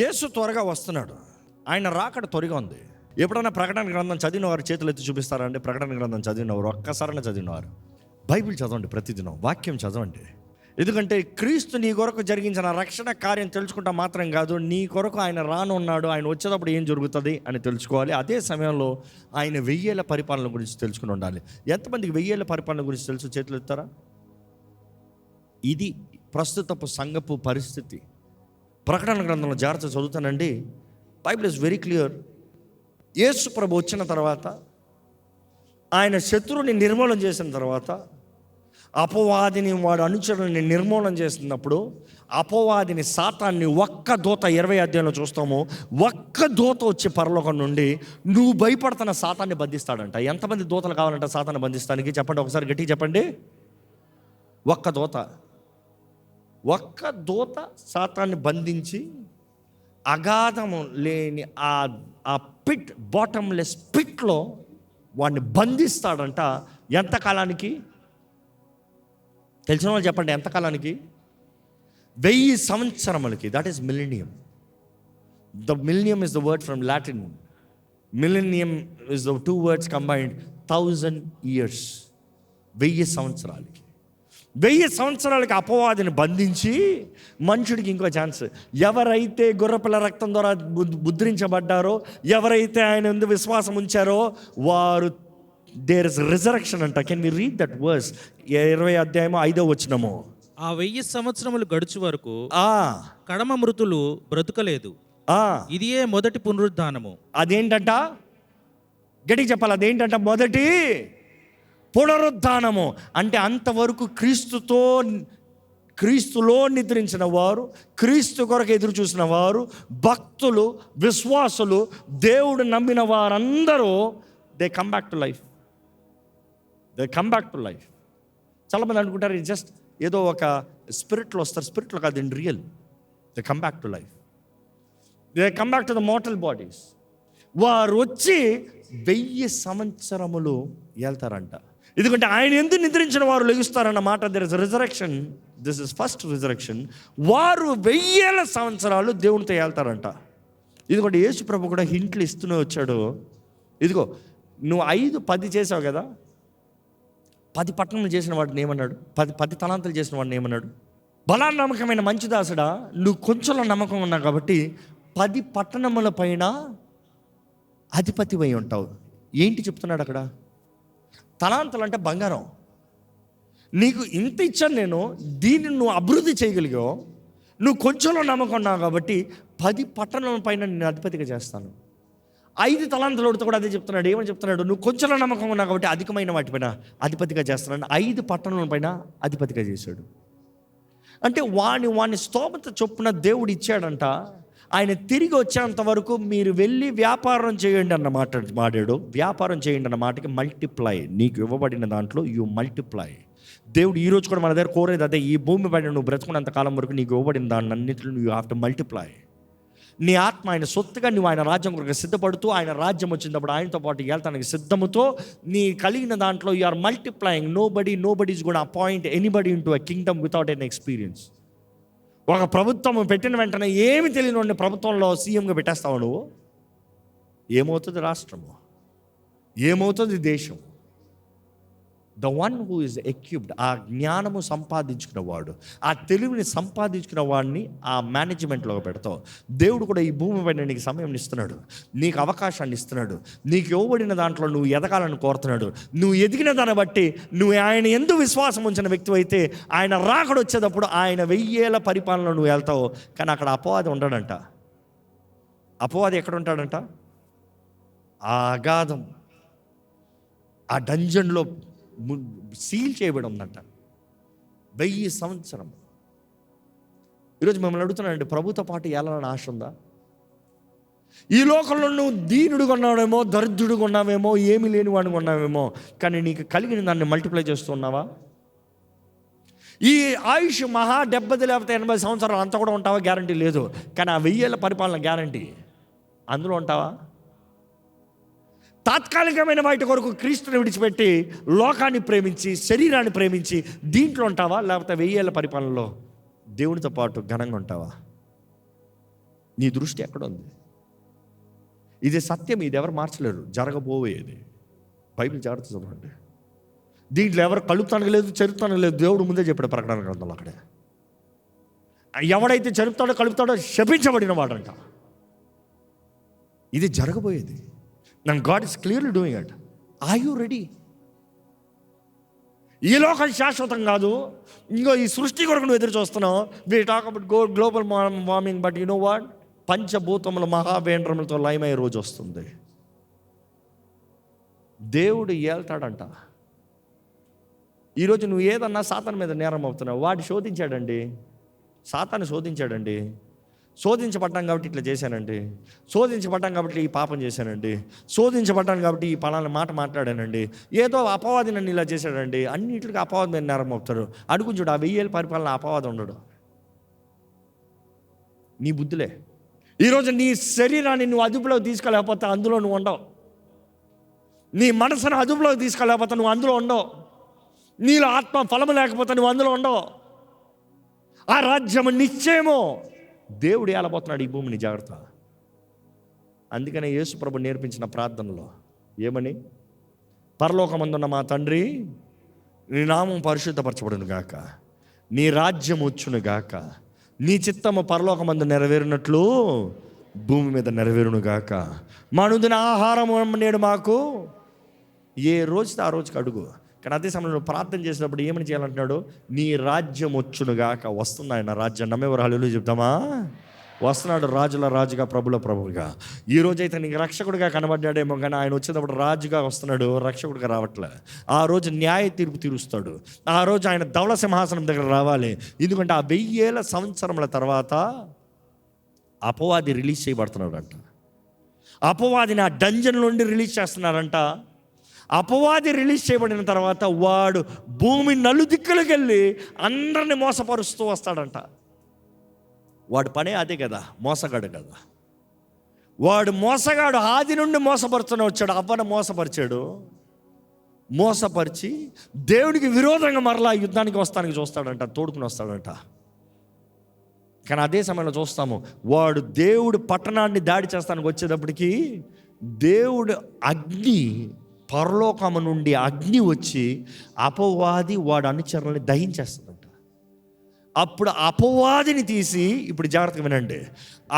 యేసు త్వరగా వస్తున్నాడు. ఆయన రాకడ త్వరగా ఉంది. ఎప్పుడైనా ప్రకటన గ్రంథం చదివిన వారు చేతులు ఎత్తి చూపిస్తారండి. ప్రకటన గ్రంథం చదివినవారు, ఒక్కసారైనా చదివినవారు బైబిల్ చదవండి, ప్రతిదినం వాక్యం చదవండి. ఎందుకంటే క్రీస్తు నీ కొరకు జరిగించిన రక్షణ కార్యం తెలుసుకుంటా మాత్రం కాదు, నీ కొరకు ఆయన రానున్నాడు, ఆయన వచ్చేటప్పుడు ఏం జరుగుతుంది అని తెలుసుకోవాలి. అదే సమయంలో ఆయన 1000 పరిపాలన గురించి తెలుసుకుని ఉండాలి. ఎంతమందికి 1000 పరిపాలన గురించి తెలుసు? చేతులు ఎత్తారా? ఇది ప్రస్తుతపు సంఘపు పరిస్థితి. ప్రకటన గ్రంథంలో జాగ్రత్త చదువుతానండి. Bible is very clear. Yesu ప్రభు వచ్చిన తర్వాత, ఆయన శత్రువుని నిర్మూలన చేసిన తర్వాత, అపవాదిని వాడు అనుచరుని నిర్మూలన చేసినప్పుడు, అపవాదిని సాతాన్ని ఒక్క దూత 20 అధ్యాయంలో చూస్తాము. ఒక్క దూత వచ్చి పరలోకం నుండి నువ్వు భయపడుతున్న సాతాన్ని బంధిస్తాడంట. ఎంతమంది దూతలు కావాలంట సాతాన్ని బంధిస్తానికి? చెప్పండి, ఒకసారి గట్టిగా చెప్పండి. ఒక్క దూత సాతాన్ని బంధించి అగాధము లేని ఆ పిట్, బాటమ్లెస్ పిట్లో వాడిని బంధిస్తాడంట. ఎంతకాలానికి? తెలిసిన వాళ్ళు చెప్పండి, ఎంతకాలానికి? 1000 సంవత్సరములకి. That is millennium. The millennium is the word from Latin. Millennium is the 2 words combined. 1000 years. 1000 సంవత్సరాలకి. 1000 సంవత్సరాలకి అపవాదిని బంధించి మనుషుడికి ఇంకో ఛాన్స్. ఎవరైతే గొర్రెపిల్ల రక్తం ద్వారా ముద్రించబడ్డారో, ఎవరైతే ఆయన ముందు విశ్వాసం ఉంచారో వారు, దేర్ ఇస్ రిజరెక్షన్ అంట. Can we read that verse? 20 అధ్యాయము 5వ వచనము. ఆ 1000 సంవత్సరములు గడుచు వరకు కడమ మృతులు బ్రతుకలేదు. ఇదియే మొదటి పునరుద్ధానము. అదేంటంట? గట్టిగా చెప్పాలి. అదేంటంట? మొదటి పునరుద్ధానము. అంటే అంతవరకు క్రీస్తులో నిద్రించిన వారు, క్రీస్తు కొరకు ఎదురు చూసిన వారు, భక్తులు, విశ్వాసులు, దేవుడు నమ్మిన వారందరూ they come back to life. చాలామంది అనుకుంటారు ఇది జస్ట్ ఏదో ఒక స్పిరిట్లో వస్తారు. స్పిరిట్లో కాదు, in real they come back to life. They come back to the mortal bodies. వారు వచ్చి 1000 సంవత్సరములు వెళ్తారంట. ఎందుకంటే ఆయన ఎందుకు నిద్రించిన వారు లెగుస్తారన్న మాట. There is resurrection. This is first resurrection. వారు 1000 సంవత్సరాలు దేవునితో వెళ్తారంట. ఇదిగోండి, యేసు ప్రభు కూడా హింట్లు ఇస్తూనే వచ్చాడు. ఇదిగో, నువ్వు 5, 10 చేసావు కదా, 10 పట్టణములు చేసిన వాడిని ఏమన్నాడు? 10 తలాంతులు చేసిన వాడిని ఏమన్నాడు? బలా నమ్మకమైన మంచి దాసుడా, నువ్వు కొంచెంలో నమ్మకం ఉన్నావు కాబట్టి 10 పట్టణముల పైన అధిపతివై ఉంటావు. ఏంటి చెప్తున్నాడు అక్కడ? తలాంతులు అంటే బంగారం. నీకు ఇంత ఇచ్చాను నేను, దీన్ని నువ్వు అభివృద్ధి చేయగలిగావు. నువ్వు కొంచెంలో నమ్మకం ఉన్నావు కాబట్టి 10 పట్టణాల పైన నేను అధిపతిగా చేస్తాను. 5 తలాంతులతో కూడా అదే చెప్తున్నాడు. ఏమని చెప్తున్నాడు? నువ్వు కొంచెంలో నమ్మకం ఉన్నావు కాబట్టి అధికమైన వాటిపైన అధిపతిగా చేస్తున్నాను. 5 పట్టణాల పైన అధిపతిగా చేశాడు. అంటే వాని స్తోమత చొప్పున దేవుడు ఇచ్చాడంట. ఆయన తిరిగి వచ్చేంత వరకు మీరు వెళ్ళి వ్యాపారం చేయండి అన్న మాట మాట్లాడు. వ్యాపారం చేయండి అన్న మాటకి మల్టిప్లై. నీకు ఇవ్వబడిన దాంట్లో యూ మల్టిప్లై. దేవుడు ఈరోజు కూడా మన దగ్గర కోరేది అదే. ఈ భూమి పైన నువ్వు బ్రతుకున్నంత కాలం వరకు నీకు ఇవ్వబడిన దాన్ని అన్నింటిలో యూ హ్యావ్ టు మల్టిప్లై. నీ ఆత్మ ఆయన సొత్తుగా నువ్వు ఆయన రాజ్యం కొరకు సిద్ధపడుతూ, ఆయన రాజ్యం వచ్చినప్పుడు ఆయనతో పాటు వెళ్తానికి సిద్ధముతో నీ కలిగిన దాంట్లో you are multiplying. Nobody is gonna appoint anybody into a kingdom without an experience. ఒక ప్రభుత్వం పెట్టిన వెంటనే ఏమి తెలియని వాడిని ప్రభుత్వంలో సీఎంగా పెట్టేస్తావు నువ్వు. ఏమవుతుంది రాష్ట్రము? ఏమవుతుంది దేశం? The one who is equipped, ఆ జ్ఞానము సంపాదించుకున్న వాడు, ఆ తెలివిని సంపాదించుకున్న వాడిని ఆ మేనేజ్మెంట్లో పెడతావు. దేవుడు కూడా ఈ భూమి పైన నీకు సమయం ఇస్తున్నాడు, నీకు అవకాశాన్ని ఇస్తున్నాడు. నీకు ఇవ్వబడిన దాంట్లో నువ్వు ఎదగాలని కోరుతున్నాడు. నువ్వు ఎదిగిన దాన్ని బట్టి నువ్వు ఆయన ఎందుకు విశ్వాసం ఉంచిన వ్యక్తి అయితే ఆయన రాకడ వచ్చేటప్పుడు ఆయన 1000 పరిపాలనలో నువ్వు వెళ్తావు. కానీ అక్కడ అపవాది ఉండడంట. అపవాది ఎక్కడ ఉంటాడంట? ఆ అగాధం, ఆ డంజన్లో సీల్ చేయబడి ఉందంట 1000 సంవత్సరం. ఈరోజు మిమ్మల్ని అడుగుతున్నానండి, ప్రభుతో పాటు వెళ్ళాలని ఆశ ఉందా? ఈ లోకంలో నువ్వు దీనుడుగా ఉన్నావేమో, దరిద్రుడుగా ఉన్నావేమో, ఏమీ లేని వాడిగా ఉన్నావేమో, కానీ నీకు కలిగిన దాన్ని మల్టిప్లై చేస్తున్నావా? ఈ ఆయుష్ మహా 70 లేకపోతే 80 సంవత్సరాలు అంతా కూడా ఉంటావా? గ్యారంటీ లేదు. కానీ ఆ 1000 పరిపాలన గ్యారంటీ. అందులో ఉంటావా? తాత్కాలికమైన వాటి కొరకు క్రీస్తుని విడిచిపెట్టి లోకాన్ని ప్రేమించి, శరీరాన్ని ప్రేమించి దీంట్లో ఉంటావా? లేకపోతే 1000 పరిపాలనలో దేవునితో పాటు ఘనంగా ఉంటావా? నీ దృష్టి ఎక్కడ ఉంది? ఇది సత్యం, ఇది ఎవరు మార్చలేరు, జరగబోయేది. బైబిల్ జాగ్రత్త చదవండి. దీంట్లో ఎవరు కలుపుతానికి లేదు, చెరుపుతానికి లేదు. దేవుడు ముందే చెప్పాడు ప్రకటన గ్రంథంలో. అక్కడే ఎవడైతే చెరుపుతాడో కలుపుతాడో శపించబడిన వాడంట. ఇది జరగబోయేది. నన్ను God is clearly doing it. Are you ready? ఈ లోకం శాశ్వతం కాదు. ఇంకో ఈ సృష్టి కొరకు నువ్వు ఎదురు చూస్తున్నావు. We talk about global warming, but you know what, పంచభూతముల మహావేంద్రములతో లయమయ్యే రోజు వస్తుంది. దేవుడు ఏళ్తాడంట. ఈరోజు నువ్వు ఏదన్నా సాతాను మీద నేరం అవుతున్నావు. వాడు శోధించాడండి, సాతాను శోధించాడండి. శోధించబడ్డాను కాబట్టి ఇట్లా చేశానండి, శోధించబడ్డాను కాబట్టి ఈ పాపం చేశానండి, శోధించబడ్డాను కాబట్టి ఈ పలానా మాట మాట్లాడానండి, ఏదో అపవాది నన్ను ఇలా చేశాడండి. అన్నింటికి అపవాదం మీద నేరం అవుతారు. అడుగుని చూడు, ఆ 1000 ఏళ్ళ పరిపాలన అపవాదం ఉండడు. నీ బుద్ధులే. ఈరోజు నీ శరీరాన్ని నువ్వు అదుపులోకి తీసుకోలేకపోతే అందులో నువ్వు ఉండవు. నీ మనసును అదుపులోకి తీసుకోలేకపోతే నువ్వు అందులో ఉండవు. నీలో ఆత్మ ఫలము లేకపోతే నువ్వు అందులో ఉండవు. ఆ రాజ్యము నిశ్చయమో దేవుడు ఏలబోతున్నాడు ఈ భూమిని. జాగ్రత్త. అందుకనే యేసు ప్రభు నేర్పించిన ప్రార్థనలో ఏమని, పరలోకమందున్న మా తండ్రి, నీ నామం పరిశుద్ధపరచబడును గాక, నీ రాజ్యం వచ్చును గాక, నీ చిత్తము పరలోకమందు నెరవేరినట్లు భూమి మీద నెరవేరును గాక, మా అనుదిన ఆహారము నేడు మాకు. ఏ రోజుతో ఆ రోజుకి అడుగు. కానీ అదే సమయంలో ప్రార్థన చేసినప్పుడు ఏమని చేయాలంటున్నాడు? నీ రాజ్యం వచ్చునుగాక. వస్తుంది ఆయన రాజ్యం. నమ్మేవారు హల్లెలూయా చెప్తామా? వస్తున్నాడు రాజుల రాజుగా, ప్రభుల ప్రభుగా. ఈ రోజైతే నీకు రక్షకుడిగా కనబడ్డాడేమో, కానీ ఆయన వచ్చేటప్పుడు రాజుగా వస్తున్నాడు, రక్షకుడిగా రావట్లే. ఆ రోజు న్యాయ తీర్పు తీరుస్తాడు. ఆ రోజు ఆయన ధవళ సింహాసనం దగ్గర రావాలి. ఎందుకంటే ఆ 1000 సంవత్సరముల తర్వాత అపవాది రిలీజ్ చేయబడుతున్నాడంట. అపవాదిని ఆ డంజన్ నుండి రిలీజ్ చేస్తున్నారంట. అపవాది రిలీజ్ చేయబడిన తర్వాత వాడు భూమి నలుదిక్కులకు వెళ్ళి అందరిని మోసపరుస్తూ వస్తాడంట. వాడు పనే అదే కదా, మోసగాడు కదా. వాడు మోసగాడు ఆది నుండి మోసపరుస్తూనే వచ్చాడు. అవ్వను మోసపరిచాడు, మోసపరిచి దేవుడికి విరోధంగా మరలా యుద్ధానికి వస్తానికి చూస్తాడంట, తోడుకుని వస్తాడంట. కానీ అదే సమయంలో చూస్తాము, వాడు దేవుడు పట్టణాన్ని దాడి చేస్తానికి వచ్చేటప్పటికి దేవుడు అగ్ని, పరలోకము నుండి అగ్ని వచ్చి అపవాది వాడు అనుచరులని దహించేస్తుందంట. అప్పుడు అపవాదిని తీసి, ఇప్పుడు జాగ్రత్తగా వినండి,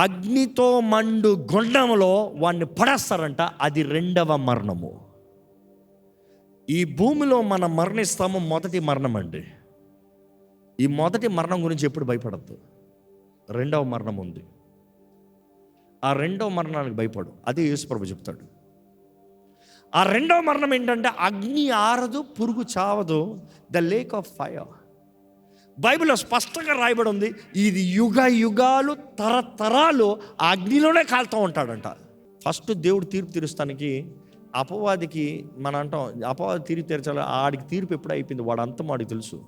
అగ్నితో మండు గుండములో వాడిని పడేస్తారంట. అది 2వ మరణము. ఈ భూమిలో మనం మరణిస్తాము, మొదటి మరణం అండి. ఈ మొదటి మరణం గురించి ఎప్పుడు భయపడద్దు. 2వ మరణం ఉంది. ఆ 2వ మరణానికి భయపడు. అదే యేసుప్రభు చెప్తాడు. ఆ 2వ మరణం ఏంటంటే, అగ్ని ఆరదు, పురుగు చావదు, ద లేక్ ఆఫ్ ఫైర్. బైబిల్లో స్పష్టంగా రాయబడి ఉంది, ఇది యుగ యుగాలు తరతరాలు ఆ అగ్నిలోనే కాలుతూ ఉంటాడంట. ఫస్ట్ దేవుడు తీర్పు తీరుస్తానికి అపవాదికి, మనం అంటాం అపవాది తీర్పు తీర్చాలి, ఆడికి తీర్పు ఎప్పుడు అయిపోయింది, వాడు అంతం వాడికి తెలుసు.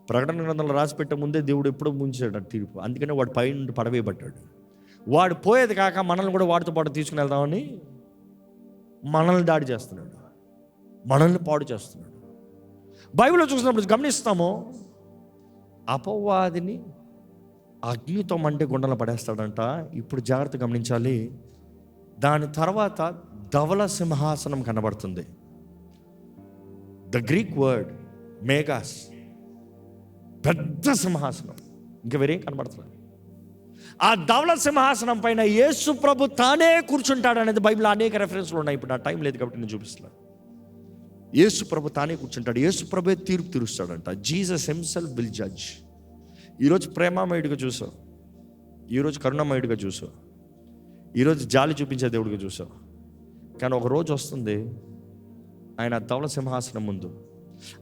ప్రకటన గ్రంథంలో రాసి పెట్టే ముందే దేవుడు ఎప్పుడో ముంచాడు తీర్పు. అందుకనే వాడు పై నుండి పడవేయబడ్డాడు. వాడు పోయేది కాక మనల్ని కూడా వాడితో పాటు తీసుకుని వెళ్దామని మనల్ని దాడి చేస్తున్నాడు, మనల్ని పాడు చేస్తున్నాడు. బైబిల్లో చూసినప్పుడు గమనిస్తాము, అపవాదిని అగ్నితో మండే గుండెలు పడేస్తాడంట. ఇప్పుడు జాగ్రత్త గమనించాలి. దాని తర్వాత ధవళ సింహాసనం కనబడుతుంది. ద గ్రీక్ వర్డ్ మేఘాస్, పెద్ద సింహాసనం, ఇంకా వేరేం కనబడుతుంది. ఆ ధవళ సింహాసనం పైన యేసు ప్రభు తానే కూర్చుంటాడు అనేది బైబిల్లో అనేక రెఫరెన్స్లు ఉన్నాయి. ఇప్పుడు నా టైం లేదు కాబట్టి నేను చూపిస్తున్నాను. యేసు ప్రభు తానే కూర్చుంటాడు. యేసు ప్రభు తీర్పు తీరుస్తాడంట. Jesus himself will judge. ఈరోజు ప్రేమామయుడిగా చూసావు, ఈరోజు కరుణామయుడిగా చూసావు, ఈరోజు జాలి చూపించే దేవుడిగా చూసావు. కానీ ఒక రోజు వస్తుంది, ఆయన ధవళ సింహాసనం ముందు,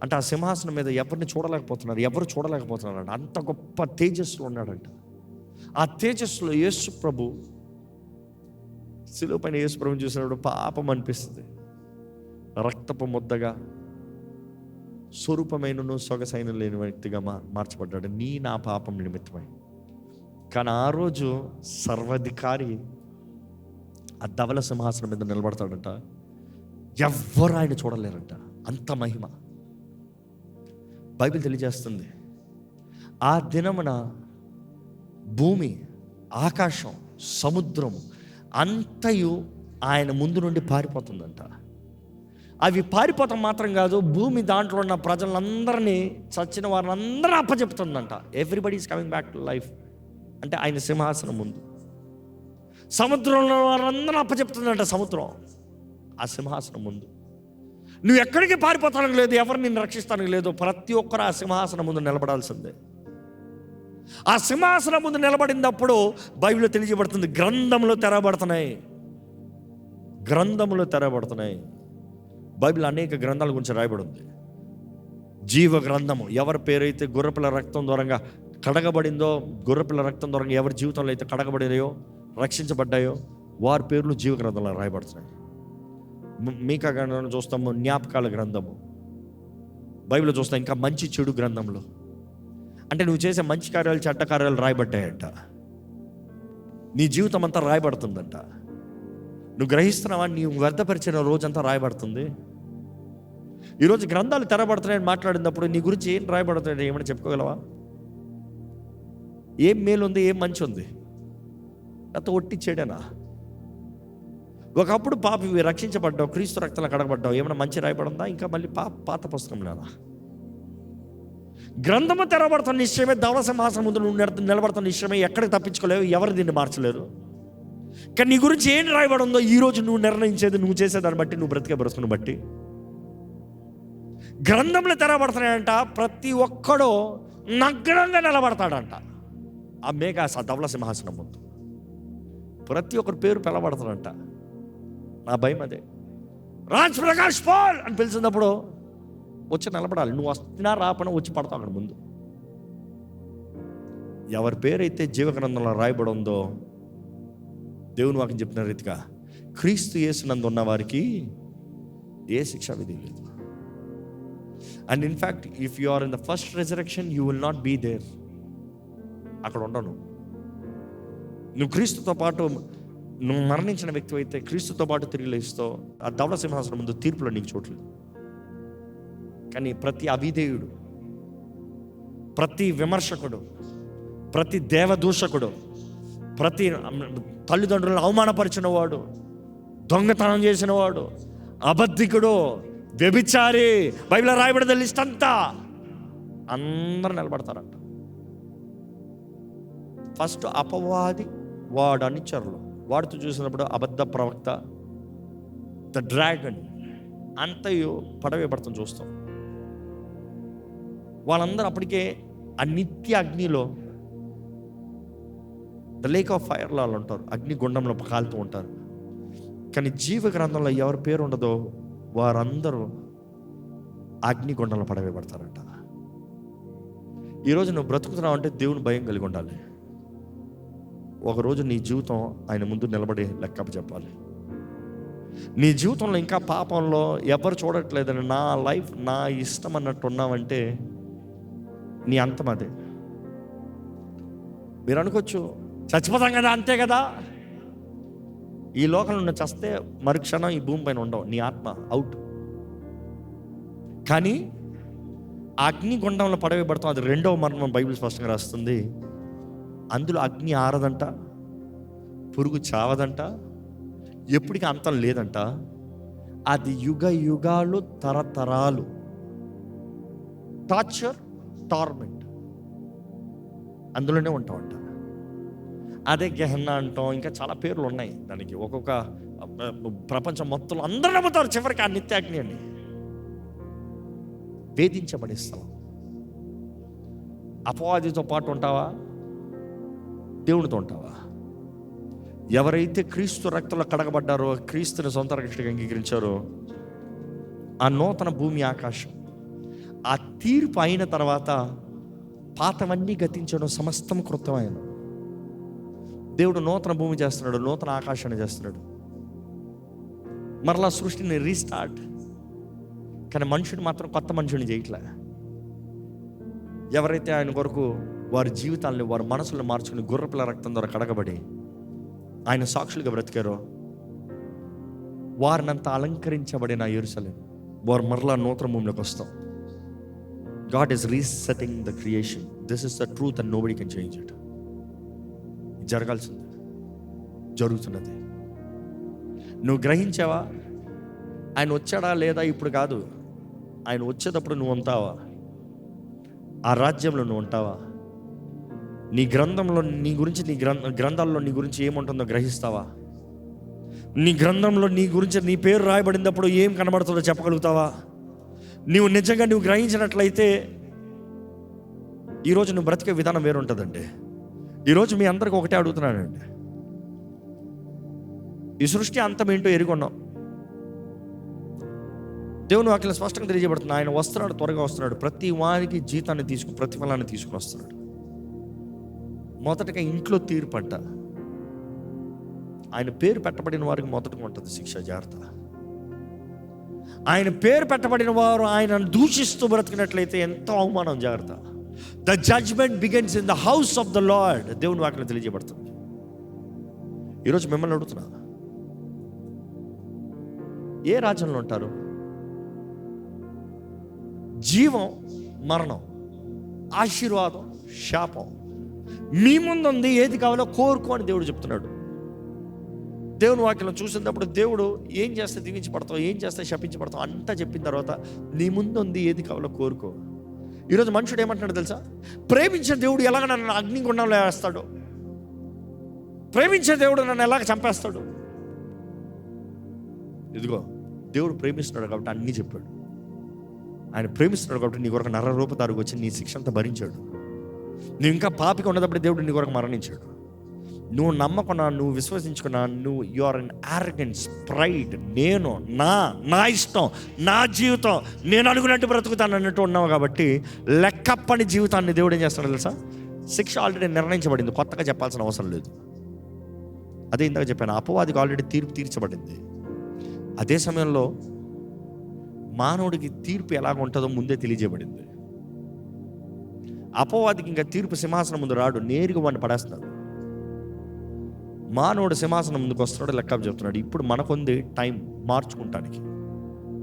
అంటే ఆ సింహాసనం మీద ఎవరిని చూడలేకపోతున్నారు, ఎవరు చూడలేకపోతున్నారు. అంత గొప్ప తేజస్సులో ఉన్నాడంట. ఆ తేజస్సులో యేసు ప్రభు, శిలువ పైన యేసు ప్రభుని చూసినప్పుడు పాపం అనిపిస్తుంది. రక్తపు ముద్దగా, స్వరూపమైనను సొగసైన లేని వ్యక్తిగా మార్చబడ్డాడు, నీ నా పాపం నిమిత్తమై. కానీ ఆ రోజు సర్వాధికారి ఆ ధవళ సింహాసనం మీద నిలబడతాడంట. ఎవ్వరు ఆయన చూడలేరంట, అంత మహిమ. బైబిల్ తెలియజేస్తుంది, ఆ దినమున భూమి, ఆకాశం సముద్రము అంతయు ఆయన ముందు నుండి పారిపోతుందంట. అవి పారిపోతాం మాత్రం కాదు, భూమి దాంట్లో ఉన్న ప్రజలందరినీ, చచ్చిన వారిని అందరూ అప్పచెప్తుందంట. Everybody is coming back to life. అంటే ఆయన సింహాసనం ముందు సముద్రంలో వారందరూ అప్పచెప్తుందంట. సముద్రం ఆ సింహాసనం ముందు. నువ్వు ఎక్కడికి పారిపోతానికి లేదు, ఎవరు నిన్ను రక్షిస్తానికి లేదు. ప్రతి ఒక్కరు ఆ సింహాసనం ముందు నిలబడాల్సిందే. ఆ సింహాసనం ముందు నిలబడినప్పుడు బైబిల్లో తెలియజేయబడుతుంది, గ్రంథములు తెరబడుతున్నాయి. గ్రంథములు తెరబడుతున్నాయి. బైబిల్ అనేక గ్రంథాల గురించి రాయబడి ఉంది. జీవ గ్రంథము, ఎవరి పేరైతే గొర్రెపిల్ల రక్తం దూరంగా కడగబడిందో, గొర్రెపిల్ల రక్తం దూరంగా ఎవరి జీవితంలో అయితే కడగబడినాయో, రక్షించబడ్డాయో, వారి పేర్లు జీవ గ్రంథంలో రాయబడుతున్నాయి. మీకా గ్రంథంలో చూస్తాము జ్ఞాపకాల గ్రంథము. బైబిల్లో చూస్తాం ఇంకా మంచి చెడు గ్రంథంలో. అంటే నువ్వు చేసే మంచి కార్యాలు, చెడ్డ కార్యాలు రాయబడ్డాయంట. నీ జీవితం అంతా రాయబడుతుందంట. నువ్వు గ్రహిస్తున్నావా? నీవు వ్యర్థపరిచిన రోజంతా రాయబడుతుంది. ఈరోజు గ్రంథాలు తెరబడుతున్నాయని మాట్లాడినప్పుడు నీ గురించి ఏం రాయబడుతుంది ఏమైనా చెప్పుకోగలవా? ఏం మేలు ఉంది, ఏం మంచి ఉంది? అంత ఒట్టి చెడేనా? ఒకప్పుడు పాపి రక్షించబడ్డావు, క్రీస్తు రక్తంలో కడగబడ్డావు, ఏమైనా మంచి రాయబడిందా? ఇంకా మళ్ళీ పాత పుస్తకం లేదా? గ్రంథము తెరబడుతున్న నిశ్చయమే, ధవళ సింహాసనం ముందు నువ్వు నిలబడుతున్న నిశ్చయమే. ఎక్కడికి తప్పించుకోలేవు, ఎవరు దీన్ని మార్చలేరు. కానీ నీ గురించి ఏం రాయబడి ఉందో ఈరోజు నువ్వు నిర్ణయించేది, నువ్వు చేసేదాన్ని బట్టి, నువ్వు బ్రతుకుని బట్టి. గ్రంథంలో తెరబడుతున్నాయంట. ప్రతి ఒక్కడో నగ్నంగా నిలబడతాడంట ఆ ధవళ సింహాసనం ముందు. ప్రతి ఒక్కరి పేరు పిలబడతాడంట. నా భయం అదే. రాజ్ ప్రకాష్ పాల్ అని పిలిచినప్పుడు వచ్చి నిలబడాలి. నువ్వు వస్తున్నా రాపన వచ్చి పడతావు అక్కడ ముందు. ఎవరి పేరైతే జీవగ్రంథంలో రాయబడి ఉందో, దేవుని వాక్యం చెప్పిన రీతిగా క్రీస్తు యేసునందు ఉన్న వారికి ఏ శిక్ష విధి లేదు. And in fact if you are in the first resurrection you will not be there. అక్కడ ఉండను. నువ్వు క్రీస్తుతో పాటు, నువ్వు మరణించిన వ్యక్తి అయితే క్రీస్తుతో పాటు తిరిగి లేస్తావు. ఆ ధవళ సింహాసనం ముందు తీర్పులో నీకు చోట్లేదు. కానీ ప్రతి అవిధేయుడు, ప్రతి విమర్శకుడు, ప్రతి దేవదూషకుడు, ప్రతి తల్లిదండ్రులను అవమానపరిచిన వాడు, దొంగతనం చేసిన వాడు, అబద్ధికుడు, వ్యభిచారి, బైబిల్లో రాయబడిన లిస్ట్ అంతా అందరూ నిలబడతారంట. ఫస్ట్ అపవాది, వాడు అనుచరులు, వాడితో చూసినప్పుడు అబద్ధ ప్రవక్త, ద డ్రాగన్ అంతయు పడవేయబడతాం చూస్తాం. వాళ్ళందరూ అప్పటికే ఆ నిత్య అగ్నిలో, ద లేక్ ఆఫ్ ఫైర్లో వాళ్ళు ఉంటారు, అగ్నిగుండంలో కాలుతూ ఉంటారు. కానీ జీవ గ్రంథంలో ఎవరి పేరు ఉండదో వారందరూ అగ్నిగుండంలో పడవేయబడతారంట. ఈరోజు నువ్వు బ్రతుకుతున్నావు అంటే దేవుని భయం కలిగి ఉండాలి. ఒకరోజు నీ జీవితం ఆయన ముందు నిలబడి లెక్కపు చెప్పాలి. నీ జీవితంలో ఇంకా పాపంలో ఎవరు చూడట్లేదని, నా లైఫ్ నా ఇష్టం అన్నట్టు ఉన్నావంటే నీ అంతం అదే. మీరు అనుకోవచ్చు చచ్చిపోతాం కదా, అంతే కదా. ఈ లోకంలో నువ్వు చస్తే మరుక్షణం ఈ భూమి పైన ఉండవు, నీ ఆత్మ అవుట్. కానీ అగ్నిగుండంలో పడవేయబడతాం, అది రెండవ మరణం బైబిల్ స్పష్టంగా రాస్తుంది. అందులో అగ్ని ఆరదంట, పురుగు చావదంట, ఎప్పటికీ అంతం లేదంట. అది యుగ యుగాలు, తరతరాలు టార్చర్, టార్మెంట్ అందులోనే ఉంటామంట. అదే గెహన్నా అంటాం, ఇంకా చాలా పేర్లు ఉన్నాయి దానికి. ఒక్కొక్క ప్రపంచం మొత్తంలో అందరూ నమ్ముతారు చివరికి ఆ నిత్యాగ్ని అని. వేధించబడే స్థలం. అపవాదితో పాటు ఉంటావా, దేవునితో ఉంటావా? ఎవరైతే క్రీస్తు రక్తంలో కడగబడ్డారో, క్రీస్తుని సొంత రక్షకుడిగా అంగీకరించారో, ఆ నూతన భూమి ఆకాశం, ఆ తీర్పు అయిన తర్వాత పాతవన్నీ గతించడం, సమస్తం కృతమైన దేవుడు నూతన భూమి చేస్తున్నాడు, నూతన ఆకాశాన్ని చేస్తున్నాడు. మరలా సృష్టిని రీస్టార్ట్. కానీ మనుషుడు మాత్రం కొత్త మనుషుని చేయట్లే. ఎవరైతే ఆయన కొరకు వారి జీవితాలని, వారి మనసులను మార్చుకుని గొర్రెపిల్ల రక్తం ద్వారా కడగబడి ఆయన సాక్షులుగా బ్రతికారో, వారినంతా అలంకరించబడిన యెరూషలేము, వారు మరలా నూతన భూమిలోకి వస్తాం. God is resetting the creation. This is the truth and nobody can change it. జరగాల్సింది. జరుగుతున్నది. నువ్వు గ్రహించావా? ఆయన వచ్చాడా లేదా ఇప్పుడు కాదు, ఆయన వచ్చేటప్పుడు నువ్వు ఉంటావా? ఆ రాజ్యంలో నువ్వు ఉంటావా? నీ గ్రంథంలో నీ గురించి, నీ గ్రంథాల్లో నీ గురించి ఏముంటుందో గ్రహిస్తావా? నీ గ్రంథంలో నీ గురించి, నీ పేరు రాయబడినప్పుడు ఏం కనబడుతుందో చెప్పగలుగుతావా? నీవు నిజంగా నువ్వు గ్రహించినట్లయితే ఈరోజు నువ్వు బ్రతికే విధానం వేరుంటుందండి. ఈరోజు మీ అందరికి ఒకటే అడుగుతున్నానండి, ఈ సృష్టి అంతం ఏంటో ఎరుగున్నాం. దేవుని వాక్యం స్పష్టంగా తెలియజేయబడుతుంది. ఆయన వస్తున్నాడు, త్వరగా వస్తున్నాడు. ప్రతి వారికి జీతాన్ని ప్రతిఫలాన్ని తీసుకుని వస్తున్నాడు. మొదటగా ఇంట్లో తీర్పంట. ఆయన పేరు పెట్టబడిన వారికి మొదటగా ఉంటుంది శిక్ష, జాగ్రత్త. ఆయన పేరు పెట్టబడిన వారు ఆయనను దూషిస్తూ బ్రతికినట్లయితే ఎంతో అవమానం, జాగ్రత్త. The judgment begins in the house of the Lord. దేవుని వాక్యం తెలియజేయబడుతుంది. ఈరోజు మిమ్మల్ని అడుగుతున్నా, ఏ రాజ్యంలో ఉంటారు? జీవం, మరణం, ఆశీర్వాదం, శాపం మీ ముందు ఉంది. ఏది కావాలో కోరుకో అని దేవుడు చెప్తున్నాడు. దేవుని వాక్యం చూసినప్పుడు దేవుడు ఏం చేస్తే దీవించబడతావు, ఏం చేస్తే శపించబడతావు అంతా చెప్పిన తర్వాత నీ ముందు ఉంది, ఏది కావాలో కోరుకో. ఈరోజు మనుషుడు ఏమంటున్నాడు తెలుసా? ప్రేమించే దేవుడు ఎలాగ నన్ను అగ్నిగుండంలో వేస్తాడు, ప్రేమించే దేవుడు నన్ను ఎలాగ చంపేస్తాడు. ఇదిగో దేవుడు ప్రేమిస్తున్నాడు కాబట్టి అన్నీ చెప్పాడు. ఆయన ప్రేమిస్తున్నాడు కాబట్టి నీ కొరకు నరరూపధారికి వచ్చి నీ శిక్ష అంతా భరించాడు. నువ్వు ఇంకా పాపిగా ఉన్నప్పుడు దేవుడు నీ కొరకు మరణించాడు. నువ్వు నమ్మకున్నా, నువ్వు విశ్వసించుకున్నా, నువ్వు you are an arrogance, pride, నేను నా ఇష్టం, నా జీవితం, నేను అనుకున్నట్టు బ్రతుకుతాను అన్నట్టు ఉన్నావు కాబట్టి లెక్కప్పని జీవితాన్ని దేవుడు ఏం చేస్తాడు తెలుసా? శిక్ష ఆల్రెడీ నిర్ణయించబడింది, కొత్తగా చెప్పాల్సిన అవసరం లేదు. అదే ఇందాక చెప్పాను, అపవాదికి ఆల్రెడీ తీర్పు తీర్చబడింది. అదే సమయంలో మానవుడికి తీర్పు ఎలాగ ఉంటుందో ముందే తెలియజేయబడింది. అపవాదికి ఇంకా తీర్పు సింహాసనం ముందు రాడు, నేరుగా వాడిని పడేస్తాడు. మానవుడు సింహాసనం ముందుకు వస్తున్నాడు, లెక్క చెప్తున్నాడు. ఇప్పుడు మనకుంది టైం మార్చుకుంటానికి,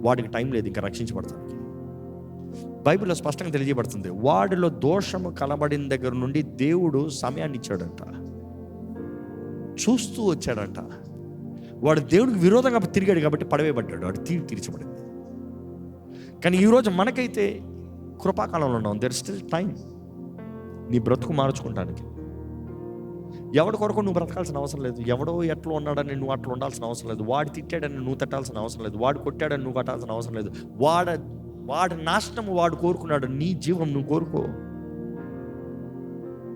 వాడికి టైం లేదు ఇంకా రక్షించబడటానికి. బైబిల్లో స్పష్టంగా తెలియజేయబడుతుంది, వాడిలో దోషము కనబడిన దగ్గర నుండి దేవుడు సమయాన్ని ఇచ్చాడంట, చూస్తూ వచ్చాడంట. వాడు దేవుడికి విరోధంగా తిరిగాడు కాబట్టి పడవేయబడ్డాడు, వాడు తీర్చబడింది. కానీ ఈరోజు మనకైతే కృపాకాలంలో ఉన్నాం. దెర్ స్టిల్ టైం నీ బ్రతుకు మార్చుకుంటానికి. ఎవడి కొరకు నువ్వు బ్రతకాల్సిన అవసరం లేదు. ఎవడో ఎట్లా ఉన్నాడని నువ్వు అట్లా ఉండాల్సిన అవసరం లేదు. వాడు తిట్టాడని నువ్వు తట్టాల్సిన అవసరం లేదు. వాడు కొట్టాడని నువ్వు కట్టాల్సిన అవసరం లేదు. వాడి నాశనం వాడు కోరుకున్నాడు, నీ జీవం నువ్వు కోరుకో.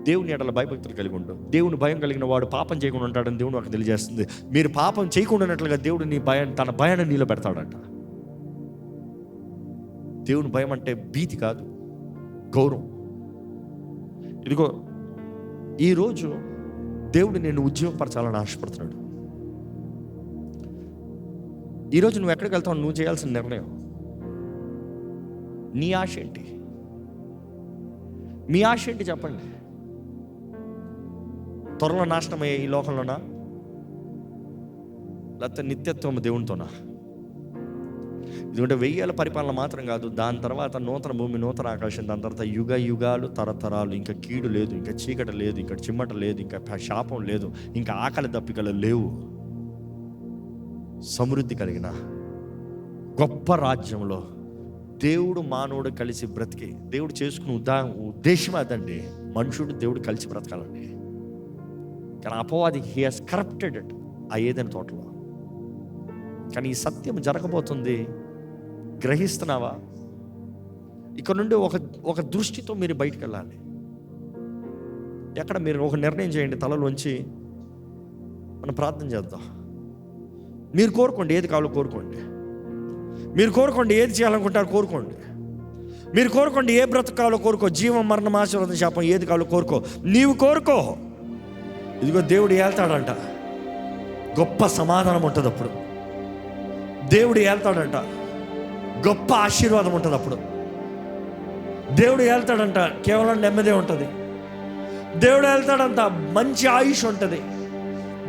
దేవుని ఎడల భయభక్తులు కలిగి ఉండు. దేవుని భయం కలిగిన వాడు పాపం చేయకుండా ఉంటాడని దేవుడు నాకు తెలియజేస్తుంది. మీరు పాపం చేయకుండానట్లుగా దేవుడు నీ తన భయాన్ని నీలో పెడతాడంట. దేవుని భయం అంటే భీతి కాదు, గౌరవం. ఇదిగో ఈరోజు దేవుడు నేను ఉద్యోగపరచాలని ఆశపడుతున్నాడు. ఈరోజు నువ్వు ఎక్కడికి వెళ్తావు, నువ్వు చేయాల్సిన నిర్ణయం. నీ ఆశ ఏంటి? మీ ఆశ ఏంటి చెప్పండి. త్వరలో నాశనమయ్యే ఈ లోకంలోనా, లేకపోతే నిత్యత్వం దేవునితోనా? ఎందుకంటే 1000 ఏళ్ల పరిపాలన మాత్రం కాదు, దాని తర్వాత నూతన భూమి, నూతన ఆకాశం, దాని తర్వాత యుగ యుగాలు, తరతరాలు. ఇంకా కీడు లేదు, ఇంకా చీకటి లేదు, ఇంకా చిమ్మట లేదు, ఇంకా శాపం లేదు, ఇంకా ఆకలి దప్పికలు లేవు. సమృద్ధి కలిగిన గొప్ప రాజ్యంలో దేవుడు మానవుడు కలిసి బ్రతికి, దేవుడు చేసుకున్న ఉద్దేశం అదండి. మనుషుడు దేవుడు కలిసి బ్రతకాలండి. కానీ అపవాది హీ హాస్ కరప్టెడ్ ఇట్, ఆ ఏదైనా తోటలో. కానీ ఈ సత్యం జరగబోతుంది, గ్రహిస్తున్నావా? ఇక్కడ నుండి ఒక దృష్టితో మీరు బయటకు వెళ్ళాలి. ఎక్కడ మీరు ఒక నిర్ణయం చేయండి, తలలోంచి మనం ప్రార్థన చేద్దాం. మీరు కోరుకోండి, ఏది కావాలో కోరుకోండి. మీరు కోరుకోండి, ఏది చేయాలనుకుంటారో కోరుకోండి. మీరు కోరుకోండి, ఏ బ్రతుకు కావాలో కోరుకో. జీవం, మరణం, ఆశీర్వాదం, శాపం ఏది కావాలో కోరుకో. నీవు కోరుకో. ఇదిగో దేవుడు ఏళ్తాడంట, గొప్ప సమాధానం ఉంటుంది అప్పుడు. దేవుడు ఏళ్తాడంట, గొప్ప ఆశీర్వాదం ఉంటుంది అప్పుడు. దేవుడు ఏళ్తాడంట, కేవలం నెమ్మదే ఉంటుంది. దేవుడు వెళ్తాడంట, మంచి ఆయుష్ ఉంటుంది.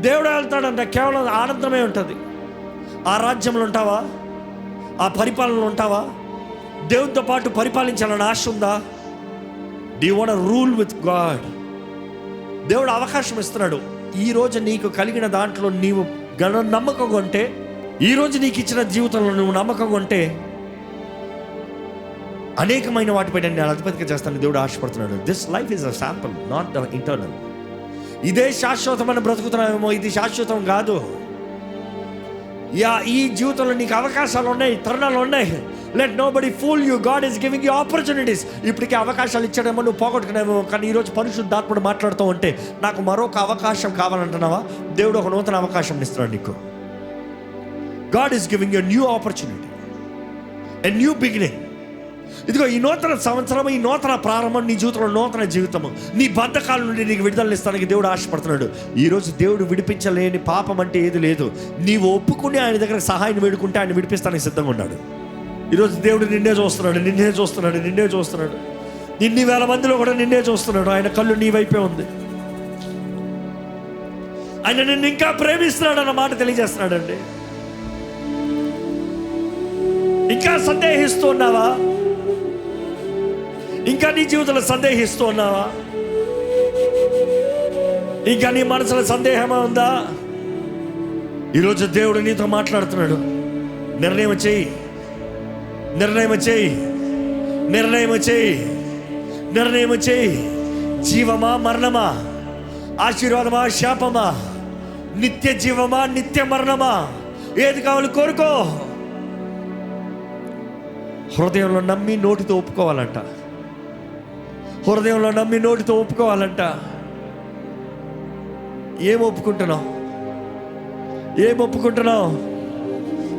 దేవుడు వెళ్తాడంట, కేవలం ఆనందమే ఉంటుంది. ఆ రాజ్యంలో ఉంటావా? ఆ పరిపాలనలో ఉంటావా? దేవునితో పాటు పరిపాలించాలని ఆశ ఉందా? Do you want to rule with God? దేవుడు అవకాశం ఇస్తున్నాడు. ఈరోజు నీకు కలిగిన దాంట్లో నీవు నమ్మకంగా ఉంటే, ఈరోజు నీకు ఇచ్చిన జీవితంలో నువ్వు నమ్మకంగా ఉంటే, అనేకమైన వాటిపై నేను అధిపతిగా చేస్తాను దేవుడు ఆశపడుతున్నాడు. This life is a sample, not the internal. ఇదే శాశ్వతమైన బ్రతుకుతున్నామేమో, ఇది శాశ్వతం కాదు. ఈ జీవితంలో నీకు అవకాశాలు ఉన్నాయి, తరుణాలు ఉన్నాయి. Let nobody fool you. God is giving you opportunities. ఇప్పటికే అవకాశాలు ఇచ్చాడేమో, నువ్వు పోగొట్టుకునేమో. కానీ ఈరోజు పరిశుద్ధాత్ముడు మాట్లాడుతూ ఉంటే, నాకు మరొక అవకాశం కావాలంటున్నావా? దేవుడు ఒక నూతన అవకాశం ఇస్తున్నాడు నీకు. God is giving you new opportunity, a new beginning. ఇదిగో ఈ నూతన సంవత్సరం, ఈ నూతన ప్రారంభం, నీ జీవితంలో నూతన జీవితము, నీ బద్ధకాల నుండి నీకు విడుదల ఇస్తానికి దేవుడు ఆశపడుతున్నాడు. ఈరోజు దేవుడు విడిపించలేని పాపం అంటే ఏది లేదు. నీవు ఒప్పుకుని ఆయన దగ్గర సహాయం వేడుకుంటే ఆయన విడిపిస్తానికి సిద్ధంగా ఉన్నాడు. ఈరోజు దేవుడు నిన్నే చూస్తున్నాడు, నిన్నే చూస్తున్నాడు, నిన్నే చూస్తున్నాడు. ఇన్ని వేల మందిలో కూడా నిన్నే చూస్తున్నాడు. ఆయన కళ్ళు నీ వైపే ఉంది. ఆయన నిన్ను ఇంకా ప్రేమిస్తున్నాడు అన్న మాట తెలియజేస్తున్నాడండి. ఇంకా సందేహిస్తూ ఉన్నావా? ఇంకా నీ జీవితంలో సందేహిస్తూ ఉన్నావా? ఇంకా నీ మనసులో సందేహమే ఉందా? ఈరోజు దేవుడు నీతో మాట్లాడుతున్నాడు. నిర్ణయం చేయి, నిర్ణయం చేయి, నిర్ణయం చేయి, నిర్ణయం చేయి. జీవమా మరణమా, ఆశీర్వాదమా శాపమా, నిత్య జీవమా నిత్య మరణమా, ఏది కావాలి కోరుకో. హృదయంలో నమ్మి నోటితో ఒప్పుకోవాలంట. హృదయంలో నమ్మి నోటితో ఒప్పుకోవాలంట. ఏం ఒప్పుకుంటున్నావు? ఏం ఒప్పుకుంటున్నావు?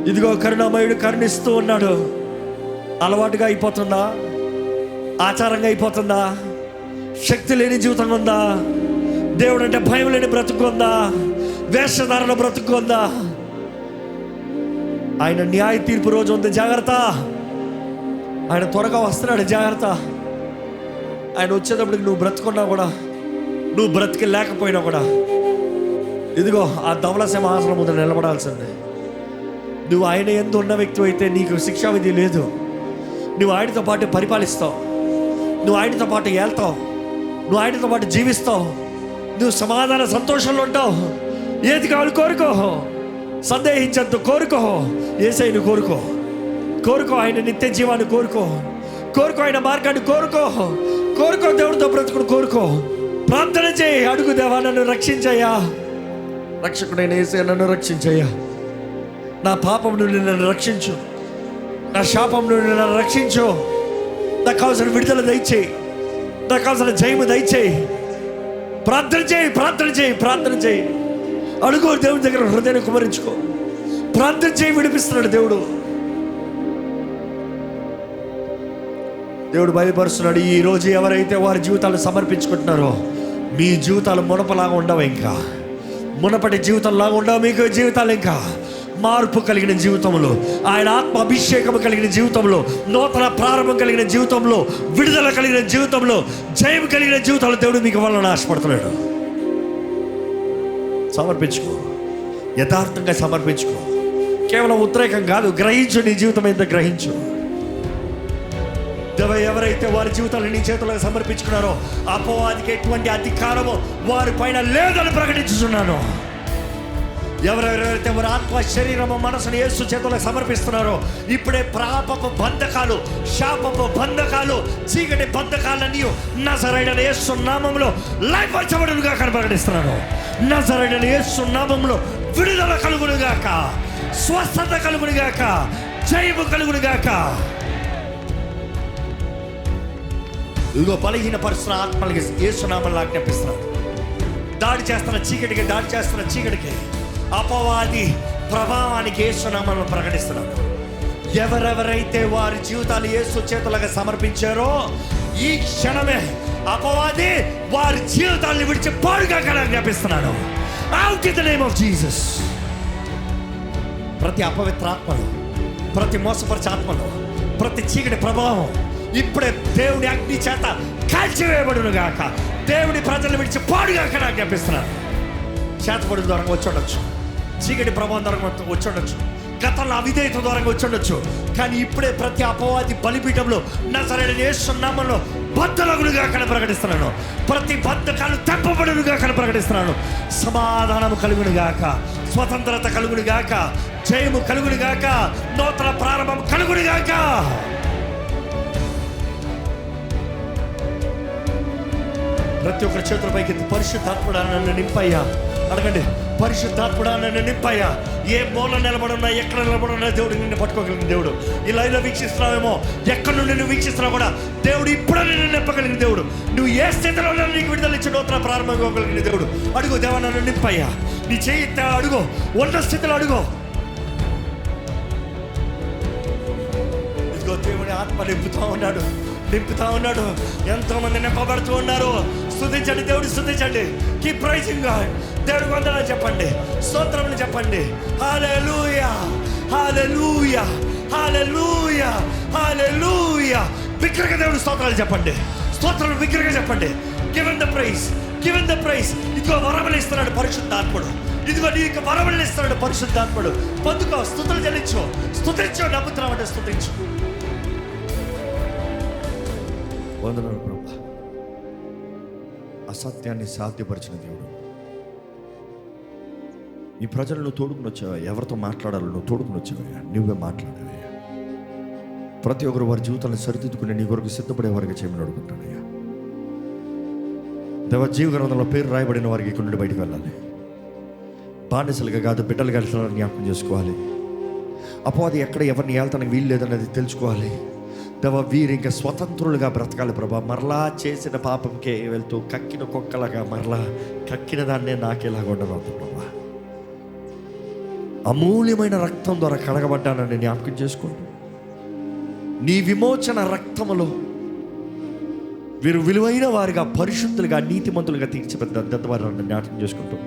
ఇదిగో కరుణామయుడు కరుణిస్తూ ఉన్నాడు. అలవాటుగా అయిపోతుందా? ఆచారంగా అయిపోతుందా? శక్తి లేని జీవితం ఉందా? దేవుడు అంటే భయం లేని బ్రతుకు ఉందా? వేషధారణ బ్రతుకు ఉందా? ఆయన న్యాయ తీర్పు రోజు ఉంది, జాగ్రత్త. ఆయన త్వరగా వస్తున్నాడు, జాగ్రత్త. ఆయన వచ్చేటప్పటికి నువ్వు బ్రతుకున్నా కూడా, నువ్వు బ్రతికి లేకపోయినా కూడా, ఇదిగో ఆ ధవళ సింహాసనం ముందు నిలబడాల్సిందే. నువ్వు ఆయన యందు ఉన్న వ్యక్తి అయితే నీకు శిక్షా విధి లేదు. నువ్వు ఆయనతో పాటు పరిపాలిస్తావు, నువ్వు ఆయనతో పాటు ఏళ్తావు, నువ్వు ఆయనతో పాటు జీవిస్తావు, నువ్వు సమాధాన సంతోషంలో ఉంటావు. ఏది కావాలి కోరుకో, సందేహించద్దు, కోరుకో. యేసయ్యను కోరుకో, కోరుకో. ఆయన నిత్య జీవాన్ని కోరుకో, కోరుకో. ఆయన మార్గాన్ని కోరుకో, కోరుకో. దేవుడితో బ్రతుకుని కోరుకో. ప్రార్థన చేయి, అడుగు. దేవా నన్ను రక్షించయ్యా, రక్షకుడైన యేసయ్య నన్ను రక్షించయ్యా. నా పాపం నుండి నన్ను రక్షించు, నా శాపం నుండి నన్ను రక్షించు. నాకు కావాల్సిన విడుదల దయచేయి, నాకు కావాల్సిన జయము దయచేయి. ప్రార్థన చేయి, ప్రార్థన చేయి, ప్రార్థన చేయి. అడుగు, దేవుడి దగ్గర హృదయాన్ని కుమరించుకో. ప్రార్థన చేయి, విడిపిస్తున్నాడు దేవుడు. దేవుడు బయలుపరుస్తున్నాడు. ఈరోజు ఎవరైతే వారి జీవితాలు సమర్పించుకుంటున్నారో, మీ జీవితాలు మునపలాగా ఉండవు. ఇంకా మునపటి జీవితంలాగా ఉండవు మీకు జీవితాలు. ఇంకా మార్పు కలిగిన జీవితంలో, ఆయన ఆత్మ అభిషేకం కలిగిన జీవితంలో, నూతన ప్రారంభం కలిగిన జీవితంలో, విడుదల కలిగిన జీవితంలో, జయం కలిగిన జీవితంలో దేవుడు మీకు వలన ఆశపడుతున్నాడు. సమర్పించుకో, యథార్థంగా సమర్పించుకో. కేవలం ఉద్రేకం కాదు, గ్రహించు. నీ జీవితం ఎంత గ్రహించు. ఎవరైతే వారి జీవితాలను నీ చేతులకు సమర్పించుకున్నారో, అపవాదికి ఎటువంటి అధికారము వారి పైన లేదని ప్రకటించుతున్నాను. ఎవరెవరైతే వారి ఆత్మ, శరీరము, మనసును యేసు చేతులకు సమర్పిస్తున్నారో, ఇప్పుడే పాపపు బంధకాలు, శాపపు బంధకాలు, చీకటి బంధకాలన్నీ నజరేయుడైన యేసు నామములో లయపరచబడునుగా ప్రకటిస్తున్నాను. నజరేయుడైన యేసు నామములో విడుదల కలుగునుగాక, స్వస్థత కలుగునుగాక, జయము కలుగునుగాక. ఇదిగో బలహీన పరిస్థితుల ఆత్మలకి యేసు నామములో ఆజ్ఞాపిస్తున్నాను. దాడి చేస్తున్న చీకటికి, దాడి చేస్తున్న చీకటికి, అపవాది ప్రభావానికి యేసు నామములో ప్రకటిస్తున్నాను. ఎవరెవరైతే వారి జీవితాలు యేసు చేతులకు సమర్పించారో, ఈ క్షణమే అపవాది వారి జీవితాలను విడిచి పాడుగా ఆజ్ఞాపిస్తున్నాను. Out in the name of Jesus. ప్రతి అపవిత్రాత్మలు, ప్రతి మోసపరిచే ఆత్మలు, ప్రతి చీకటి ప్రభావం ఇప్పుడే దేవుని అగ్ని చేత కాల్చివేయబడును గాక. దేవుని ప్రజలను విడిచి పాడుగా ఆజ్ఞాపిస్తున్నాను. చేతపడి ద్వారా వచ్చి ఉండొచ్చు, చీకటి ప్రభావం ద్వారా వచ్చి ఉండొచ్చు, గతంలో అవిధేయత ద్వారా వచ్చి ఉండొచ్చు. కానీ ఇప్పుడే ప్రతి అపవాది బలిపీఠంలో నజరేయుడైన యేసు నామములో బద్దలగులుగా కన ప్రకటిస్తున్నాను. ప్రతి బంధకాలు తెంపబడునుగా కన ప్రకటిస్తున్నాను. సమాధానము కలుగును గాక, స్వతంత్రత కలుగును గాక, జయము కలుగును గాక, నూతన ప్రారంభం కలుగును గాక. ప్రతి ఒక్కరి చేతులపైకి పరిశుద్ధాత్ముడా నన్ను నింపయ్యా అడగండి. పరిశుద్ధాత్ముడా నన్ను నింపయ్యా. ఏ మూల నిలబడున్నా, ఎక్కడ నిలబడున్నా దేవుడు నిన్ను పట్టుకోగలిగిన దేవుడు. ఈ లైవ్లో వీక్షిస్తున్నావేమో, ఎక్కడి నుండి నువ్వు వీక్షిస్తున్నా కూడా దేవుడు ఇప్పుడే నిన్ను నింపగలిగిన దేవుడు. నువ్వు ఏ స్థితిలో నీకు విడుదల ఇచ్చి నూతన ప్రారంభం ఇవ్వగలిగిన దేవుడు. అడుగు, దేవా నన్ను నింపయ్యా. నీ చేయి అడుగు, ఉన్న స్థితిలో అడుగు. ఇదిగో దేవుని ఆత్మ నింపుతా ఉన్నాడు, నింపుతా ఉన్నాడు. ఎంతో మంది నింపబడుతూ ఉన్నారు. స్తుతించండి, దేవుడు స్తుతించండి. Keep pricing God. దేవుడు వందనాలు చెప్పండి, స్తోత్రములు చెప్పండి. హల్లెలూయా, హల్లెలూయా, హల్లెలూయా, హల్లెలూయా. బిగ్గరగా దేవుడు స్తోత్రాలు చెప్పండి, స్తోత్రాలు బిగ్గరగా చెప్పండి. Give him the praise, give him the praise. ఇదిగో వరములు ఇస్తున్నాడు పరిశుద్ధాత్ముడు. ఇదిగో నీకు వరములు ఇస్తున్నాడు పరిశుద్ధాత్ముడు. పొందుకో, స్తుతులు చెల్లించు, స్తుతించు. నమ్ముతున్నామంటే స్తుతించు. వందనాలు ప్రభా. అసత్యాన్ని సాధ్యపరిచిన దేవుడు, నీ ప్రజలను తోడుకుని వచ్చావా? ఎవరితో మాట్లాడాలో నువ్వు తోడుకుని వచ్చావయ్యా. నువ్వే మాట్లాడావయ్యా. ప్రతి ఒక్కరు వారి జీవితాలను సరిదిద్దుకుని నీ కొరకు సిద్ధపడే వారికి చేయమని అడుగుతానయ్యా. దేవ, జీవ గ్రంథంలో పేరు రాయబడిన వారికి ఇక్కడ నుండి బయటకు వెళ్ళాలి. బానిసలుగా కాదు, బిడ్డలుగా వెళ్తున్నారని జ్ఞాపకం చేసుకోవాలి. అపవాది ఎక్కడ ఎవరిని వెళ్తానికి వీలు లేదన్నది తెలుసుకోవాలి. దేవ, వీరు ఇంకా స్వతంత్రులుగా బ్రతకాలి ప్రభా. మరలా చేసిన పాపంకే వెళ్తూ కక్కిన కుక్కలాగా మరలా కక్కిన దాన్నే నాకేలాగా ఉండరాదు ప్రభా. అమూల్యమైన రక్తం ద్వారా కడగబడ్డానని జ్ఞాపకం చేసుకుంటూ, నీ విమోచన రక్తములో వీరు విలువైన వారిగా, పరిశుద్ధులుగా, నీతిమంతులుగా తీర్చిపెద్దవారిని జ్ఞాపకం చేసుకుంటూ,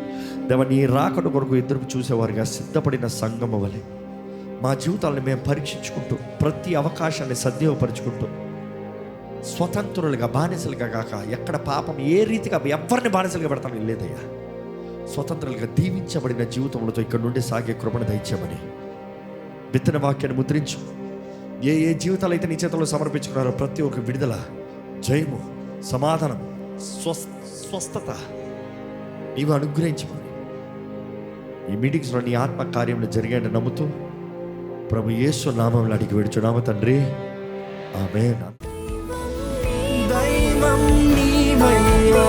దేవ, నీ రాకడ కొరకు ఎదురు చూసేవారిగా సిద్ధపడిన సంగమ వలె మా జీవితాలను మేము పరీక్షించుకుంటూ, ప్రతి అవకాశాన్ని సద్వినియోగపరుచుకుంటూ, స్వతంత్రులుగా, బానిసలుగా కాక, ఎక్కడ పాపం ఏ రీతిగా ఎవరిని బానిసలుగా పెడతాను లేదయ్యా. స్వతంత్రులుగా దీవించబడిన జీవితములతో ఇక్కడ నుండి సాగే కృపను దయచేయమని విత్తన వాక్యాన్ని ముద్రించు. ఏ ఏ జీవితాలు అయితే నీ చేతుల్లో సమర్పించుకున్నారో ప్రతి ఒక్క విడుదల, జయము, సమాధానం, స్వస్థత నీవు అనుగ్రహించమని ఈ మీటింగ్స్లో నీ ఆత్మ కార్యంలో జరిగాయని నమ్ముతూ ప్రభు యేసు నామములో అడిగి వేడుచున్నాము తండ్రి, ఆమేన్. దైవం నీవయ్యా.